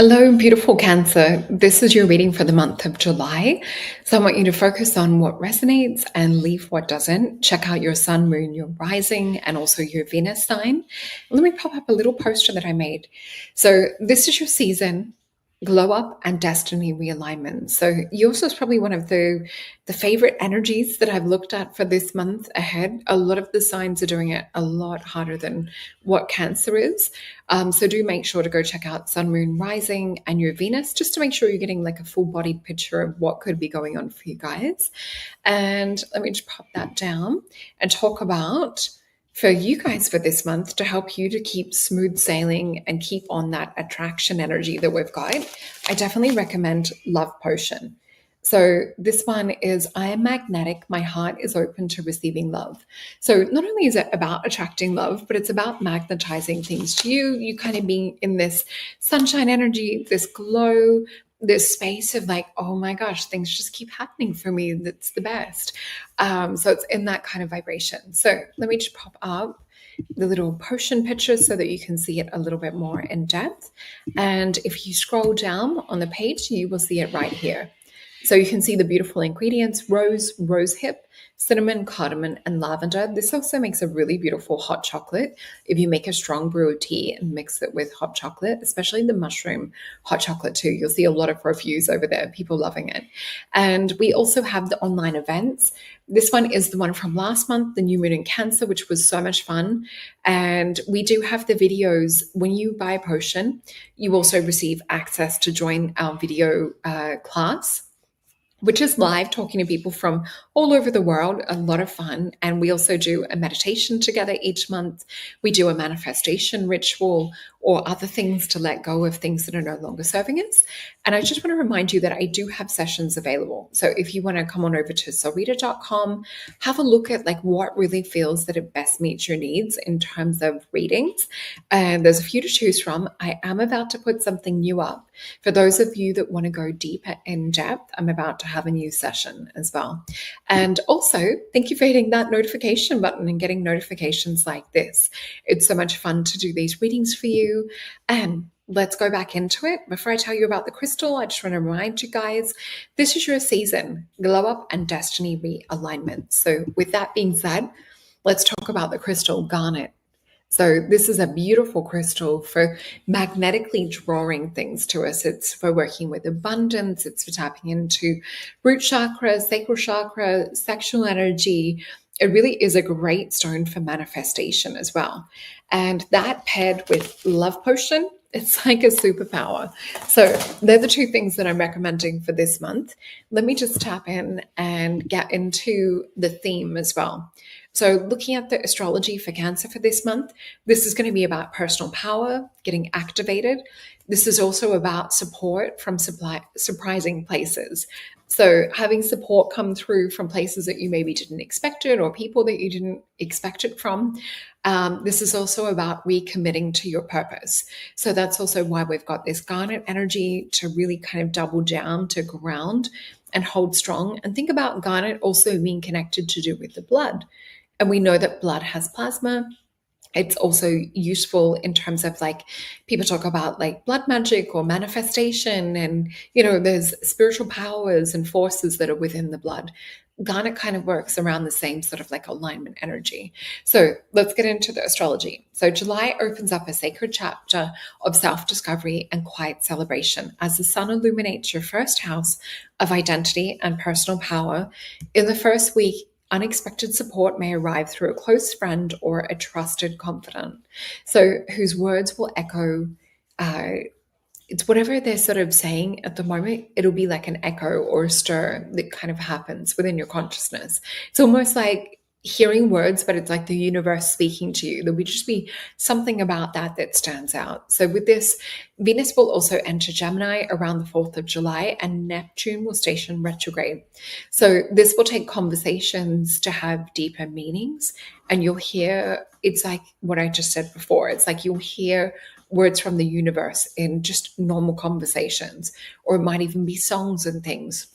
Hello, beautiful Cancer. This is your reading for the month of July. So I want you to focus on what resonates and leave what doesn't. Check out your sun, moon, your rising, and also your Venus sign. Let me pop up a little poster that I made. So this is your season. Glow up and destiny realignment. So yours is probably one of the favorite energies that I've looked at for this month ahead. A lot of the signs are doing it a lot harder than what Cancer is. So do make sure to go check out Sun, Moon, Rising, and your Venus, just to make sure you're getting like a full-bodied picture of what could be going on for you guys. And let me just pop that down and talk about for you guys for this month to help you to keep smooth sailing and keep on that attraction energy that we've got. I definitely recommend Love Potion. So this one is I am magnetic. My heart is open to receiving love. So not only is it about attracting love, but it's about magnetizing things to you. You kind of being in this sunshine energy, this glow, this space of like, oh my gosh, things just keep happening for me. That's the best. So it's in that kind of vibration. So let me just pop up the little potion picture so that you can see it a little bit more in depth. And if you scroll down on the page, you will see it right here. So you can see the beautiful ingredients: rose, rosehip, cinnamon, cardamom, and lavender. This also makes a really beautiful hot chocolate if you make a strong brew of tea and mix it with hot chocolate, especially the mushroom hot chocolate too. You'll see a lot of reviews over there, people loving it. And we also have the online events. This one is the one from last month, the New Moon in Cancer, which was so much fun. And we do have the videos. When you buy a potion, you also receive access to join our video class, which is live, talking to people from all over the world, a lot of fun. And we also do a meditation together each month. We do a manifestation ritual or other things to let go of things that are no longer serving us. And I just want to remind you that I do have sessions available. So if you want to come on over to solreta.com, have a look at like what really feels that it best meets your needs in terms of readings. And there's a few to choose from. I am about to put something new up. For those of you that want to go deeper in depth, I'm about to have a new session as well. And also, thank you for hitting that notification button and getting notifications like this. It's so much fun to do these readings for you. And let's go back into it. Before I tell you about the crystal, I just want to remind you guys, this is your season, glow up and destiny realignment. So with that being said, let's talk about the crystal garnet. So this is a beautiful crystal for magnetically drawing things to us. It's for working with abundance. It's for tapping into root chakra, sacral chakra, sexual energy. It really is a great stone for manifestation as well. And that paired with Love Potion, it's like a superpower. So they're the two things that I'm recommending for this month. Let me just tap in and get into the theme as well. So looking at the astrology for Cancer for this month, this is going to be about personal power, getting activated. This is also about support from surprising places. So having support come through from places that you maybe didn't expect it, or people that you didn't expect it from. This is also about recommitting to your purpose. So that's also why we've got this garnet energy to really kind of double down, to ground and hold strong. And think about garnet also being connected to do with the blood. And we know that blood has plasma. It's also useful in terms of like people talk about like blood magic or manifestation, and there's spiritual powers and forces that are within the blood. Garnet kind of works around the same sort of like alignment energy. So let's get into the astrology. So July opens up a sacred chapter of self-discovery and quiet celebration as the sun illuminates your first house of identity and personal power. In the first week, unexpected support may arrive through a close friend or a trusted confidant, so whose words will echo. It's whatever they're sort of saying at the moment, it'll be like an echo or a stir that kind of happens within your consciousness. It's almost like hearing words, but it's like the universe speaking to you. There would just be something about that stands out. So with this, Venus will also enter Gemini around the 4th of July, and Neptune will station retrograde. So this will take conversations to have deeper meanings, and you'll hear, it's like what I just said before, it's like you'll hear words from the universe in just normal conversations, or it might even be songs and things.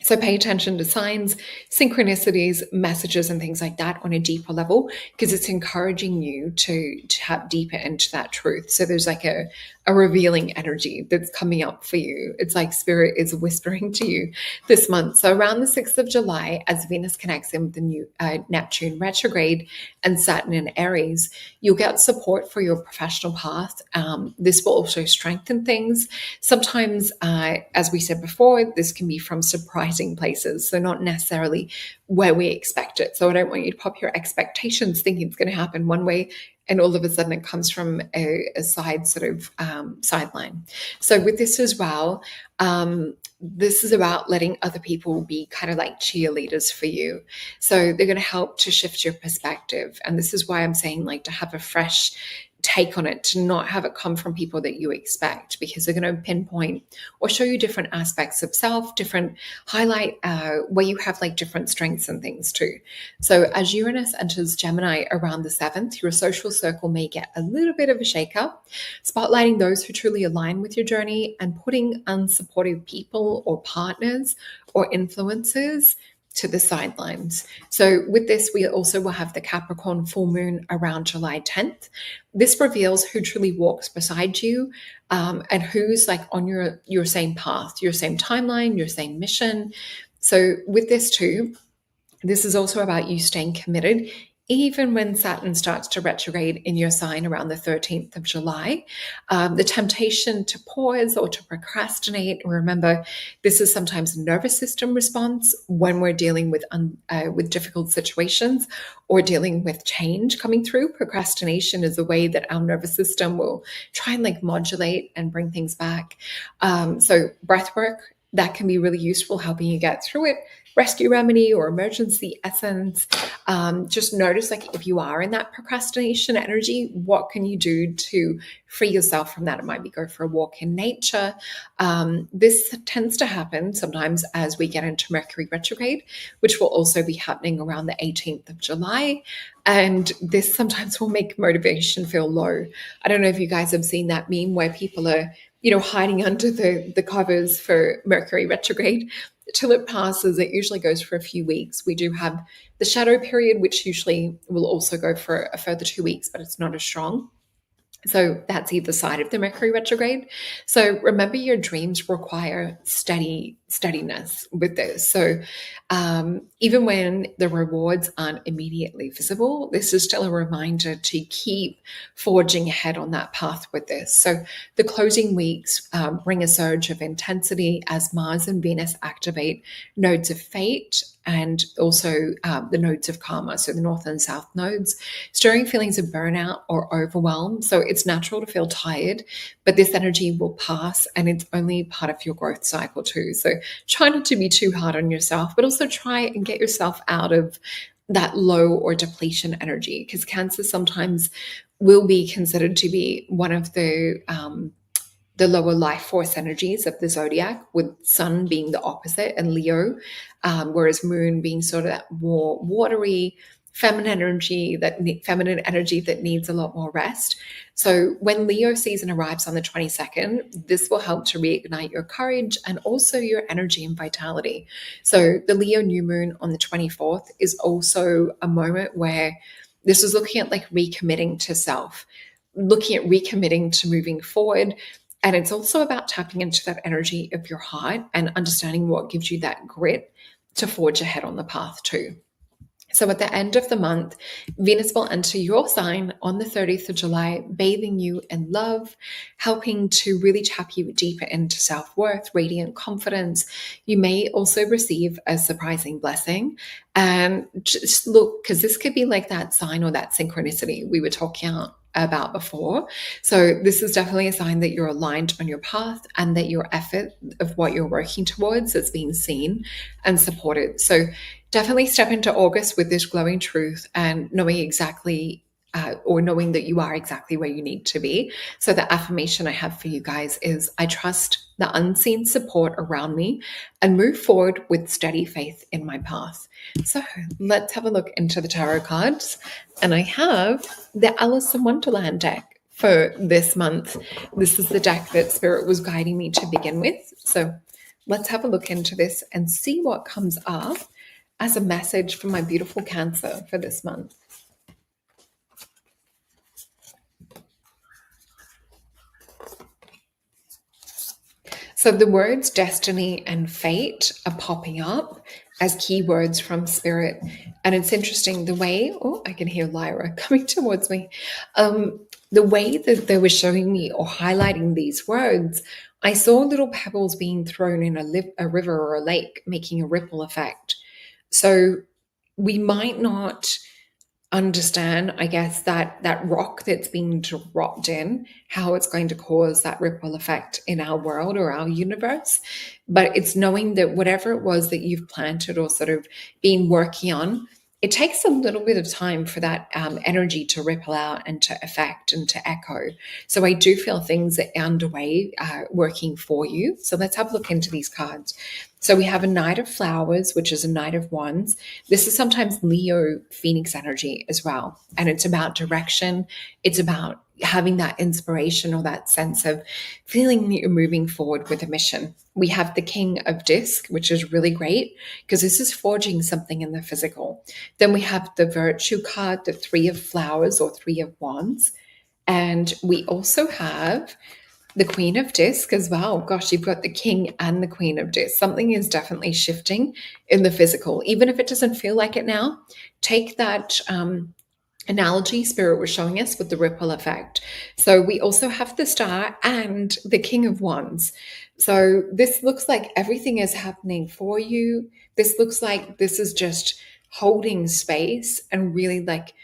So pay attention to signs, synchronicities, messages, and things like that on a deeper level, because it's encouraging you to tap deeper into that truth. So there's like a revealing energy that's coming up for you. It's like spirit is whispering to you this month. So around the 6th of July, as Venus connects in with the new Neptune retrograde and Saturn in Aries, you'll get support for your professional path. This will also strengthen things. Sometimes, as we said before, this can be from surprising places, so not necessarily where we expect it. So I don't want you to pop your expectations thinking it's going to happen one way, and all of a sudden it comes from a side sort of sideline. So with this as well, this is about letting other people be kind of like cheerleaders for you. So they're going to help to shift your perspective. And this is why I'm saying like to have a fresh take on it, to not have it come from people that you expect, because they're going to pinpoint or show you different aspects of self, different highlight where you have like different strengths and things too. So as Uranus enters Gemini around the 7th, your social circle may get a little bit of a shakeup, spotlighting those who truly align with your journey and putting unsupportive people or partners or influences to the sidelines. So with this, we also will have the Capricorn full moon around July 10th. This reveals who truly walks beside you, and who's like on your same path, your same timeline, your same mission. So with this too, this is also about you staying committed, even when Saturn starts to retrograde in your sign around the 13th of July. The temptation to pause or to procrastinate. Remember, this is sometimes a nervous system response when we're dealing with difficult situations or dealing with change coming through. Procrastination is a way that our nervous system will try and like modulate and bring things back. So breath work, that can be really useful, helping you get through it. Rescue remedy or emergency essence. Just notice like if you are in that procrastination energy, what can you do to free yourself from that? It might be go for a walk in nature. This tends to happen sometimes as we get into Mercury retrograde, which will also be happening around the 18th of July. And this sometimes will make motivation feel low. I don't know if you guys have seen that meme where people are, hiding under the covers for Mercury retrograde till it passes. It usually goes for a few weeks. We do have the shadow period, which usually will also go for a further 2 weeks, but it's not as strong. So that's either side of the Mercury retrograde. So remember, your dreams require steadiness with this. So even when the rewards aren't immediately visible, this is still a reminder to keep forging ahead on that path with this. So the closing weeks bring a surge of intensity as Mars and Venus activate nodes of fate and also the nodes of karma, so the north and south nodes, stirring feelings of burnout or overwhelm. So it's natural to feel tired, but this energy will pass, and it's only part of your growth cycle too. So try not to be too hard on yourself, but also try and get yourself out of that low or depletion energy, because Cancer sometimes will be considered to be one of the lower life force energies of the zodiac, with Sun being the opposite and Leo, whereas Moon being sort of that more watery, feminine energy that needs a lot more rest. So when Leo season arrives on the 22nd, this will help to reignite your courage and also your energy and vitality. So the Leo new moon on the 24th is also a moment where this is looking at like recommitting to self, looking at recommitting to moving forward. And it's also about tapping into that energy of your heart and understanding what gives you that grit to forge ahead on the path too. So at the end of the month, Venus will enter your sign on the 30th of July, bathing you in love, helping to really tap you deeper into self-worth, radiant confidence. You may also receive a surprising blessing. And just look, because this could be like that sign or that synchronicity we were talking about before. So this is definitely a sign that you're aligned on your path and that your effort of what you're working towards is being seen and supported. So definitely step into August with this glowing truth and knowing exactly or knowing that you are exactly where you need to be. So the affirmation I have for you guys is, I trust the unseen support around me and move forward with steady faith in my path. So let's have a look into the tarot cards. And I have the Alice in Wonderland deck for this month. This is the deck that Spirit was guiding me to begin with. So let's have a look into this and see what comes up as a message for my beautiful Cancer for this month. So the words destiny and fate are popping up as keywords from spirit. And it's interesting the way, oh, I can hear Lyra coming towards me. The way that they were showing me or highlighting these words, I saw little pebbles being thrown in a river or a lake, making a ripple effect. So we might not understand, I guess, that rock that's being dropped in, how it's going to cause that ripple effect in our world or our universe. But it's knowing that whatever it was that you've planted or sort of been working on, it takes a little bit of time for that energy to ripple out and to affect and to echo. So I do feel things are underway working for you. So let's have a look into these cards. So we have a Knight of Flowers, which is a Knight of Wands. This is sometimes Leo Phoenix energy as well. And it's about direction. It's about having that inspiration or that sense of feeling that you're moving forward with a mission. We have the King of Disc, which is really great because this is forging something in the physical. Then we have the Virtue card, the Three of Flowers or Three of Wands. And we also have the Queen of Disc as well. Gosh, you've got the King and the Queen of Disc. Something is definitely shifting in the physical. Even if it doesn't feel like it now, take that analogy Spirit was showing us with the ripple effect. So we also have the Star and the King of Wands. So this looks like everything is happening for you. This looks like this is just holding space and really like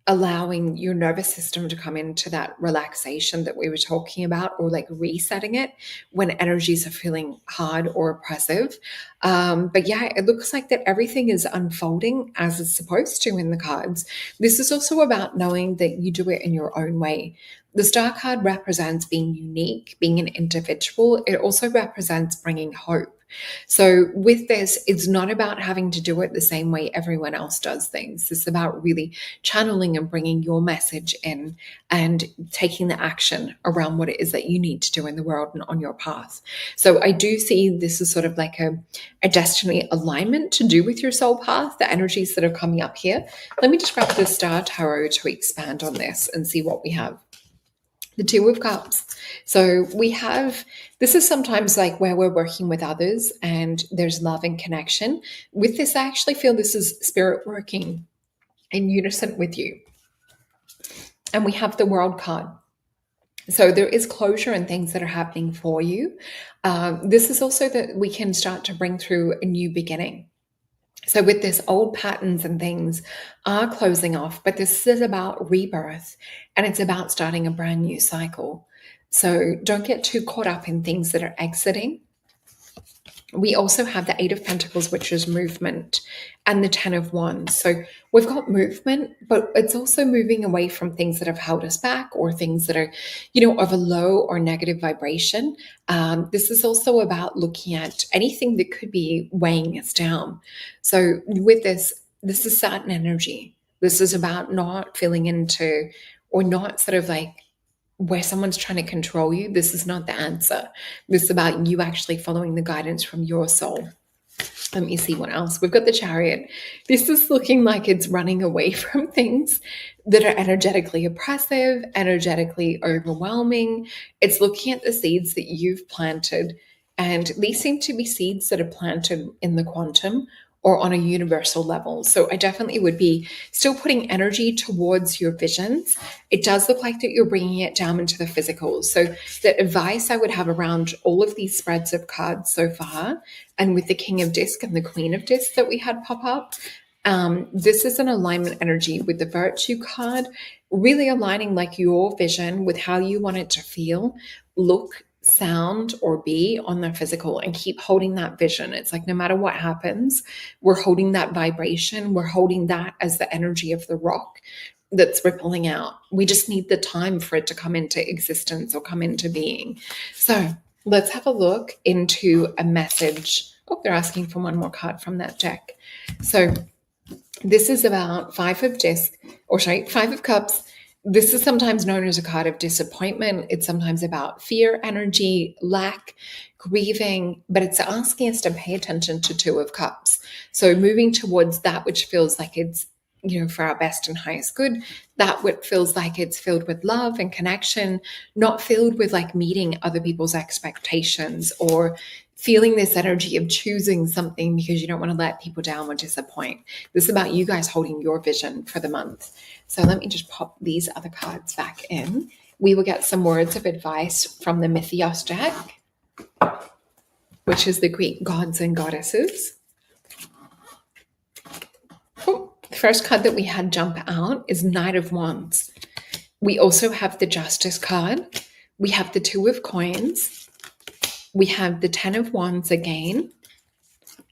allowing your nervous system to come into that relaxation that we were talking about, or like resetting it when energies are feeling hard or oppressive. But yeah, it looks like that everything is unfolding as it's supposed to in the cards. This is also about knowing that you do it in your own way. The Star card represents being unique, being an individual. It also represents bringing hope. So with this, it's not about having to do it the same way everyone else does things. It's about really channeling and bringing your message in and taking the action around what it is that you need to do in the world and on your path. So I do see this as sort of like a destiny alignment to do with your soul path, the energies that are coming up here. Let me just grab the Star Tarot to expand on this and see what we have. The Two of Cups. So we have, this is sometimes like where we're working with others and there's love and connection. With this, I actually feel this is Spirit working in unison with you. And we have the World card. So there is closure and things that are happening for you. This is also that we can start to bring through a new beginning. So with this, old patterns and things are closing off, but this is about rebirth and it's about starting a brand new cycle. So don't get too caught up in things that are exiting. We also have the Eight of Pentacles, which is movement, and the Ten of Wands. So we've got movement, but it's also moving away from things that have held us back or things that are, of a low or negative vibration. This is also about looking at anything that could be weighing us down. So with this is Saturn energy. This is about not feeling into or not sort of like where someone's trying to control you. This is not the answer. This is about you actually following the guidance from your soul. Let me see what else. We've got the Chariot. This is looking like it's running away from things that are energetically oppressive, energetically overwhelming. It's looking at the seeds that you've planted. And these seem to be seeds that are planted in the quantum or on a universal level. So I definitely would be still putting energy towards your visions. It does look like that you're bringing it down into the physical. So the advice I would have around all of these spreads of cards so far, and with the King of Disc and the Queen of Disc that we had pop up, this is an alignment energy with the Virtue card, really aligning like your vision with how you want it to feel, look, sound, or be on the physical, and keep holding that vision. It's like no matter what happens, we're holding that vibration. We're holding that as the energy of the rock that's rippling out. We just need the time for it to come into existence or come into being. So let's have a look into a message. Oh, they're asking for one more card from that deck. So this is about Five of Cups, This is sometimes known as a card of disappointment. It's sometimes about fear, energy, lack, grieving, but it's asking us to pay attention to Two of Cups. So moving towards that which feels like it's, for our best and highest good, that what feels like it's filled with love and connection, not filled with like meeting other people's expectations or feeling this energy of choosing something because you don't want to let people down or disappoint. This is about you guys holding your vision for the month. So let me just pop these other cards back in. We will get some words of advice from the Mythios deck, which is the Greek gods and goddesses. Oh, the first card that we had jump out is Knight of Wands. We also have the Justice card. We have the Two of Coins. We have the Ten of Wands again.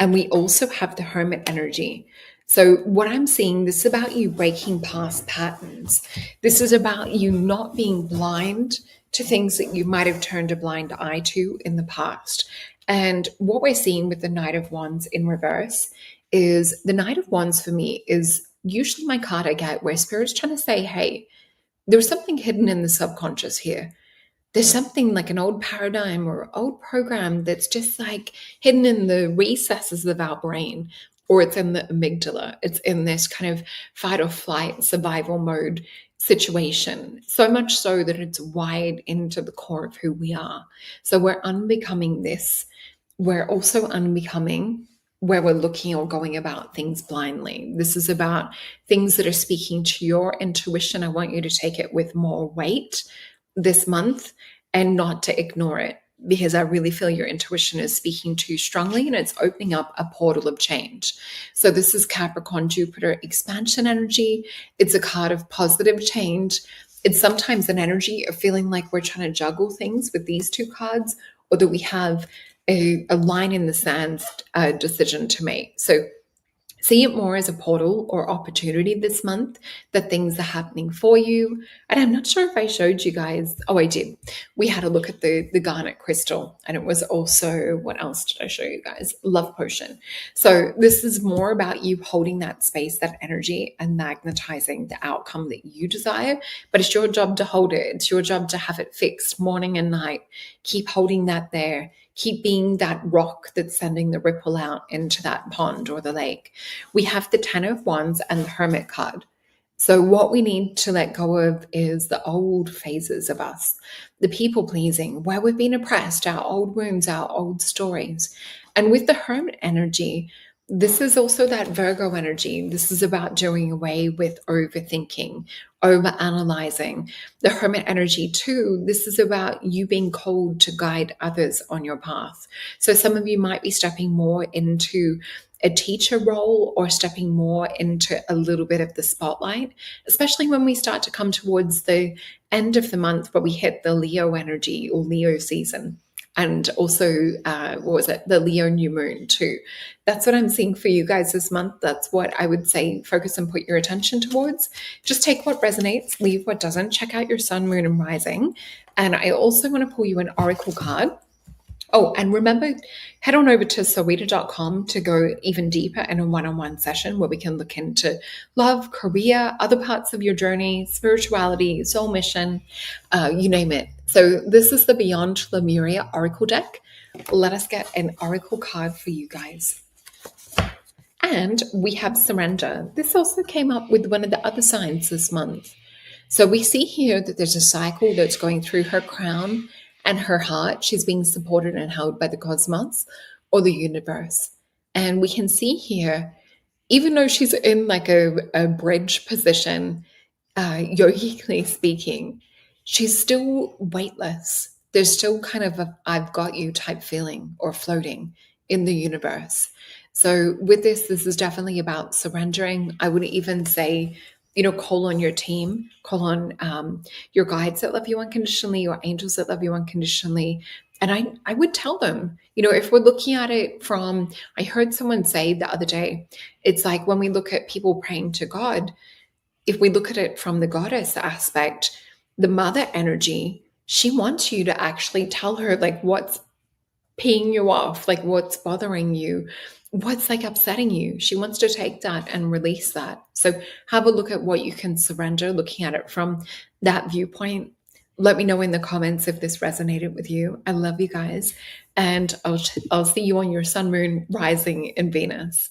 And we also have the Hermit energy. So what I'm seeing, this is about you breaking past patterns. This is about you not being blind to things that you might have turned a blind eye to in the past. And what we're seeing with the Knight of Wands in reverse is the Knight of Wands for me is usually my card I get where Spirit's trying to say, hey, there's something hidden in the subconscious here. There's something like an old paradigm or old program that's just like hidden in the recesses of our brain, or it's in the amygdala. It's in this kind of fight or flight survival mode situation, so much so that it's wired into the core of who we are. So we're unbecoming this. We're also unbecoming where we're looking or going about things blindly. This is about things that are speaking to your intuition. I want you to take it with more weight this month and not to ignore it, because I really feel your intuition is speaking too strongly and it's opening up a portal of change. So this is Capricorn, Jupiter expansion energy. It's a card of positive change. It's sometimes an energy of feeling like we're trying to juggle things with these two cards, or that we have a line in the sand decision to make. So see it more as a portal or opportunity this month, that things are happening for you. And I'm not sure if I showed you guys. Oh, I did. We had a look at the garnet crystal, and it was also, what else did I show you guys? Love potion. So this is more about you holding that space, that energy, and magnetizing the outcome that you desire. But it's your job to hold it. It's your job to have it fixed morning and night. Keep holding that there. Keep being that rock that's sending the ripple out into that pond or the lake. We have the Ten of Wands and the Hermit card. So what we need to let go of is the old phases of us, the people pleasing, where we've been oppressed, our old wounds, our old stories. And with the Hermit energy, this is also that Virgo energy. This is about doing away with overthinking, overanalyzing. The Hermit energy too, this is about you being called to guide others on your path. So some of you might be stepping more into a teacher role or stepping more into a little bit of the spotlight, especially when we start to come towards the end of the month where we hit the Leo energy or Leo season. And also, the Leo new moon too. That's what I'm seeing for you guys this month. That's what I would say, focus and put your attention towards. Just take what resonates, leave what doesn't. Check out your sun, moon, and rising. And I also want to pull you an oracle card. Oh, and remember, head on over to solreta.com to go even deeper in a one-on-one session where we can look into love, career, other parts of your journey, spirituality, soul mission, you name it. So this is the Beyond Lemuria Oracle deck. Let us get an oracle card for you guys. And we have Surrender. This also came up with one of the other signs this month. So we see here that there's a cycle that's going through her crown and her heart. She's being supported and held by the cosmos or the universe. And we can see here, even though she's in like a bridge position, yogically speaking, she's still weightless. There's still kind of a I've got you type feeling or floating in the universe. So with this is definitely about surrendering. I would even say, call on your team, call on your guides that love you unconditionally, your angels that love you unconditionally. And I would tell them, if we're looking at it from, I heard someone say the other day, it's like when we look at people praying to God, if we look at it from the goddess aspect, the mother energy, she wants you to actually tell her like what's peeing you off, like what's bothering you, what's like upsetting you. She wants to take that and release that. So have a look at what you can surrender, looking at it from that viewpoint. Let me know in the comments if this resonated with you. I love you guys, and I'll see you on your sun, moon, rising in Venus.